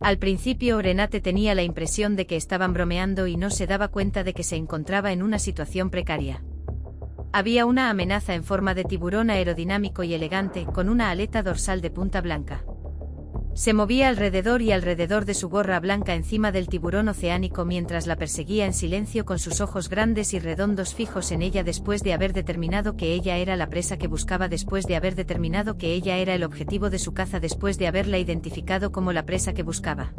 Al principio Renate tenía la impresión de que estaban bromeando y no se daba cuenta de que se encontraba en una situación precaria. Había una amenaza en forma de tiburón aerodinámico y elegante, con una aleta dorsal de punta blanca. Se movía alrededor y alrededor de su gorra blanca encima del tiburón oceánico mientras la perseguía en silencio con sus ojos grandes y redondos fijos en ella después de haber determinado que ella era la presa que buscaba, después de haber determinado que ella era el objetivo de su caza, después de haberla identificado como la presa que buscaba.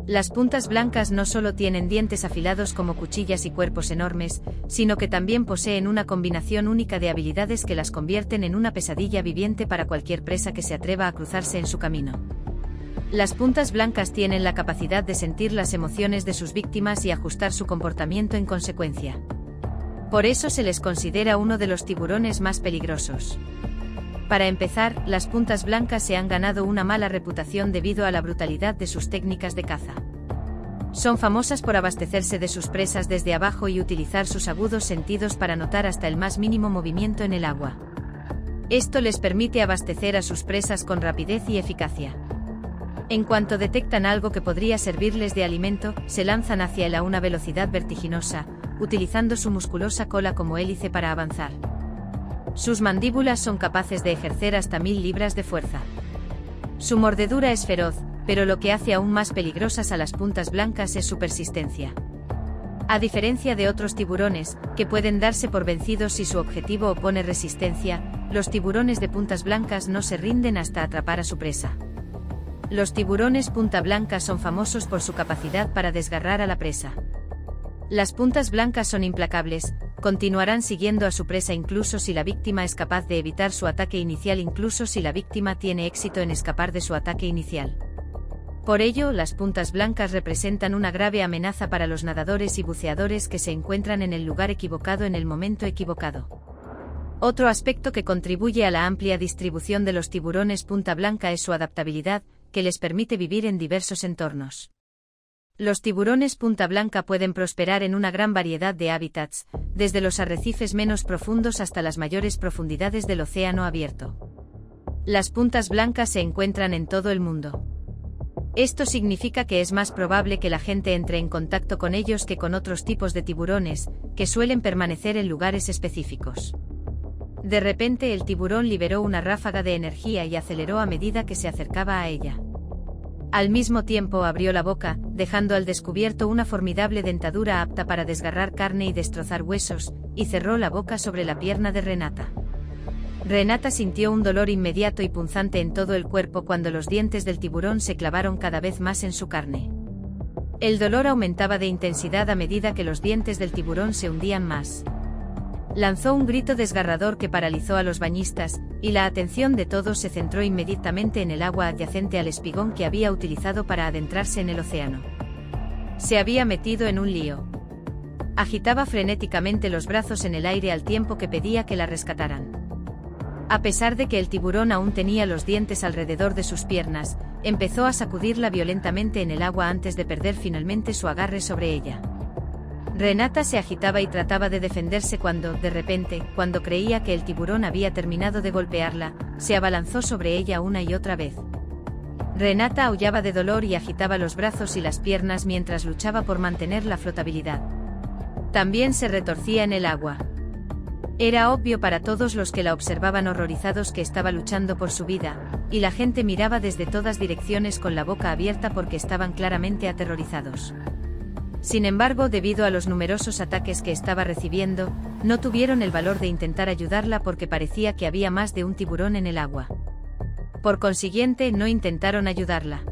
Las puntas blancas no solo tienen dientes afilados como cuchillas y cuerpos enormes, sino que también poseen una combinación única de habilidades que las convierten en una pesadilla viviente para cualquier presa que se atreva a cruzarse en su camino. Las puntas blancas tienen la capacidad de sentir las emociones de sus víctimas y ajustar su comportamiento en consecuencia. Por eso se les considera uno de los tiburones más peligrosos. Para empezar, las puntas blancas se han ganado una mala reputación debido a la brutalidad de sus técnicas de caza. Son famosas por abastecerse de sus presas desde abajo y utilizar sus agudos sentidos para notar hasta el más mínimo movimiento en el agua. Esto les permite abastecer a sus presas con rapidez y eficacia. En cuanto detectan algo que podría servirles de alimento, se lanzan hacia él a una velocidad vertiginosa, utilizando su musculosa cola como hélice para avanzar. Sus mandíbulas son capaces de ejercer hasta 1000 libras de fuerza. Su mordedura es feroz, pero lo que hace aún más peligrosas a las puntas blancas es su persistencia. A diferencia de otros tiburones, que pueden darse por vencidos si su objetivo opone resistencia, los tiburones de puntas blancas no se rinden hasta atrapar a su presa. Los tiburones punta blanca son famosos por su capacidad para desgarrar a la presa. Las puntas blancas son implacables, continuarán siguiendo a su presa incluso si la víctima es capaz de evitar su ataque inicial, incluso si la víctima tiene éxito en escapar de su ataque inicial. Por ello, las puntas blancas representan una grave amenaza para los nadadores y buceadores que se encuentran en el lugar equivocado en el momento equivocado. Otro aspecto que contribuye a la amplia distribución de los tiburones punta blanca es su adaptabilidad, que les permite vivir en diversos entornos. Los tiburones punta blanca pueden prosperar en una gran variedad de hábitats, desde los arrecifes menos profundos hasta las mayores profundidades del océano abierto. Las puntas blancas se encuentran en todo el mundo. Esto significa que es más probable que la gente entre en contacto con ellos que con otros tipos de tiburones, que suelen permanecer en lugares específicos. De repente el tiburón liberó una ráfaga de energía y aceleró a medida que se acercaba a ella. Al mismo tiempo abrió la boca, dejando al descubierto una formidable dentadura apta para desgarrar carne y destrozar huesos, y cerró la boca sobre la pierna de Renata. Renata sintió un dolor inmediato y punzante en todo el cuerpo cuando los dientes del tiburón se clavaron cada vez más en su carne. El dolor aumentaba de intensidad a medida que los dientes del tiburón se hundían más. Lanzó un grito desgarrador que paralizó a los bañistas, y la atención de todos se centró inmediatamente en el agua adyacente al espigón que había utilizado para adentrarse en el océano. Se había metido en un lío. Agitaba frenéticamente los brazos en el aire al tiempo que pedía que la rescataran. A pesar de que el tiburón aún tenía los dientes alrededor de sus piernas, empezó a sacudirla violentamente en el agua antes de perder finalmente su agarre sobre ella. Renata se agitaba y trataba de defenderse cuando, de repente, cuando creía que el tiburón había terminado de golpearla, se abalanzó sobre ella una y otra vez. Renata aullaba de dolor y agitaba los brazos y las piernas mientras luchaba por mantener la flotabilidad. También se retorcía en el agua. Era obvio para todos los que la observaban horrorizados que estaba luchando por su vida, y la gente miraba desde todas direcciones con la boca abierta porque estaban claramente aterrorizados. Sin embargo, debido a los numerosos ataques que estaba recibiendo, no tuvieron el valor de intentar ayudarla porque parecía que había más de un tiburón en el agua. Por consiguiente, no intentaron ayudarla.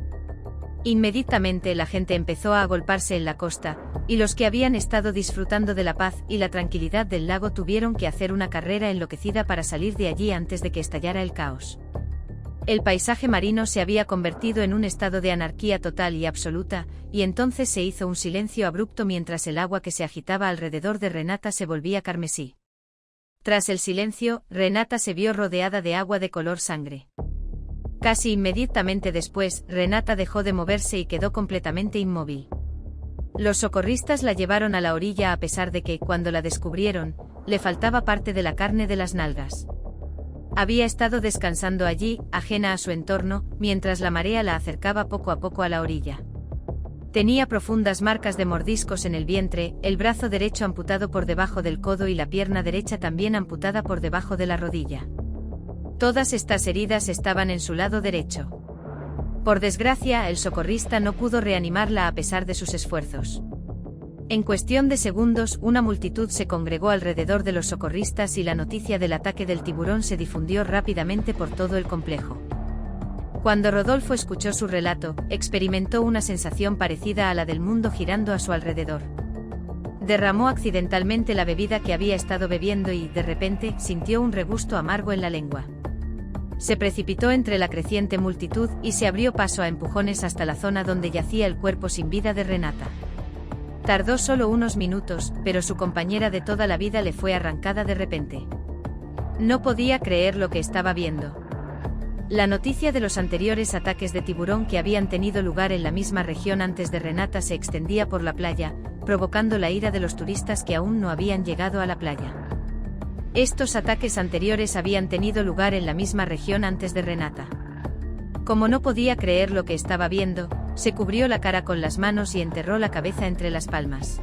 Inmediatamente la gente empezó a agolparse en la costa, y los que habían estado disfrutando de la paz y la tranquilidad del lago tuvieron que hacer una carrera enloquecida para salir de allí antes de que estallara el caos. El paisaje marino se había convertido en un estado de anarquía total y absoluta, y entonces se hizo un silencio abrupto mientras el agua que se agitaba alrededor de Renata se volvía carmesí. Tras el silencio, Renata se vio rodeada de agua de color sangre. Casi inmediatamente después, Renata dejó de moverse y quedó completamente inmóvil. Los socorristas la llevaron a la orilla a pesar de que, cuando la descubrieron, le faltaba parte de la carne de las nalgas. Había estado descansando allí, ajena a su entorno, mientras la marea la acercaba poco a poco a la orilla. Tenía profundas marcas de mordiscos en el vientre, el brazo derecho amputado por debajo del codo y la pierna derecha también amputada por debajo de la rodilla. Todas estas heridas estaban en su lado derecho. Por desgracia, el socorrista no pudo reanimarla a pesar de sus esfuerzos. En cuestión de segundos, una multitud se congregó alrededor de los socorristas y la noticia del ataque del tiburón se difundió rápidamente por todo el complejo. Cuando Rodolfo escuchó su relato, experimentó una sensación parecida a la del mundo girando a su alrededor. Derramó accidentalmente la bebida que había estado bebiendo y, de repente, sintió un regusto amargo en la lengua. Se precipitó entre la creciente multitud y se abrió paso a empujones hasta la zona donde yacía el cuerpo sin vida de Renata. Tardó solo unos minutos, pero su compañera de toda la vida le fue arrancada de repente. No podía creer lo que estaba viendo. La noticia de los anteriores ataques de tiburón que habían tenido lugar en la misma región antes de Renata se extendía por la playa, provocando la ira de los turistas que aún no habían llegado a la playa. Estos ataques anteriores habían tenido lugar en la misma región antes de Renata. Como no podía creer lo que estaba viendo, se cubrió la cara con las manos y enterró la cabeza entre las palmas.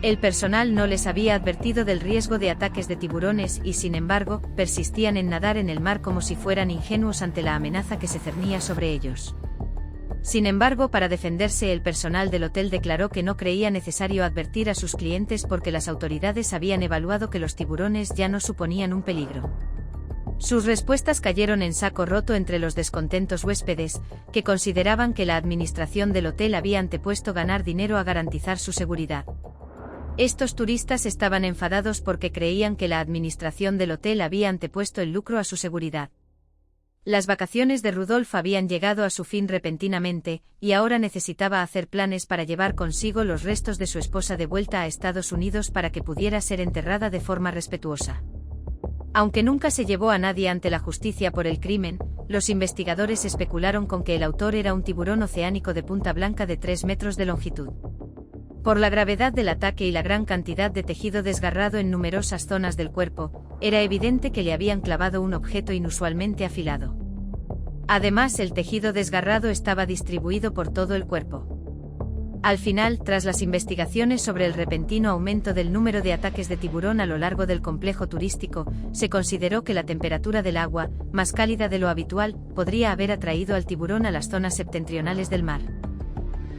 El personal no les había advertido del riesgo de ataques de tiburones y, sin embargo, persistían en nadar en el mar como si fueran ingenuos ante la amenaza que se cernía sobre ellos. Sin embargo, para defenderse, el personal del hotel declaró que no creía necesario advertir a sus clientes porque las autoridades habían evaluado que los tiburones ya no suponían un peligro. Sus respuestas cayeron en saco roto entre los descontentos huéspedes, que consideraban que la administración del hotel había antepuesto ganar dinero a garantizar su seguridad. Estos turistas estaban enfadados porque creían que la administración del hotel había antepuesto el lucro a su seguridad. Las vacaciones de Rudolf habían llegado a su fin repentinamente, y ahora necesitaba hacer planes para llevar consigo los restos de su esposa de vuelta a Estados Unidos para que pudiera ser enterrada de forma respetuosa. Aunque nunca se llevó a nadie ante la justicia por el crimen, los investigadores especularon con que el autor era un tiburón oceánico de punta blanca de 3 metros de longitud. Por la gravedad del ataque y la gran cantidad de tejido desgarrado en numerosas zonas del cuerpo, era evidente que le habían clavado un objeto inusualmente afilado. Además, el tejido desgarrado estaba distribuido por todo el cuerpo. Al final, tras las investigaciones sobre el repentino aumento del número de ataques de tiburón a lo largo del complejo turístico, se consideró que la temperatura del agua, más cálida de lo habitual, podría haber atraído al tiburón a las zonas septentrionales del mar.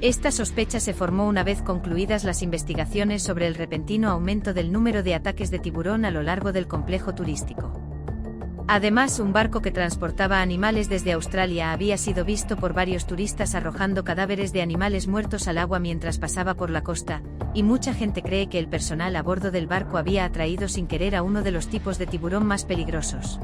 Esta sospecha se formó una vez concluidas las investigaciones sobre el repentino aumento del número de ataques de tiburón a lo largo del complejo turístico. Además, un barco que transportaba animales desde Australia había sido visto por varios turistas arrojando cadáveres de animales muertos al agua mientras pasaba por la costa, y mucha gente cree que el personal a bordo del barco había atraído sin querer a uno de los tipos de tiburón más peligrosos.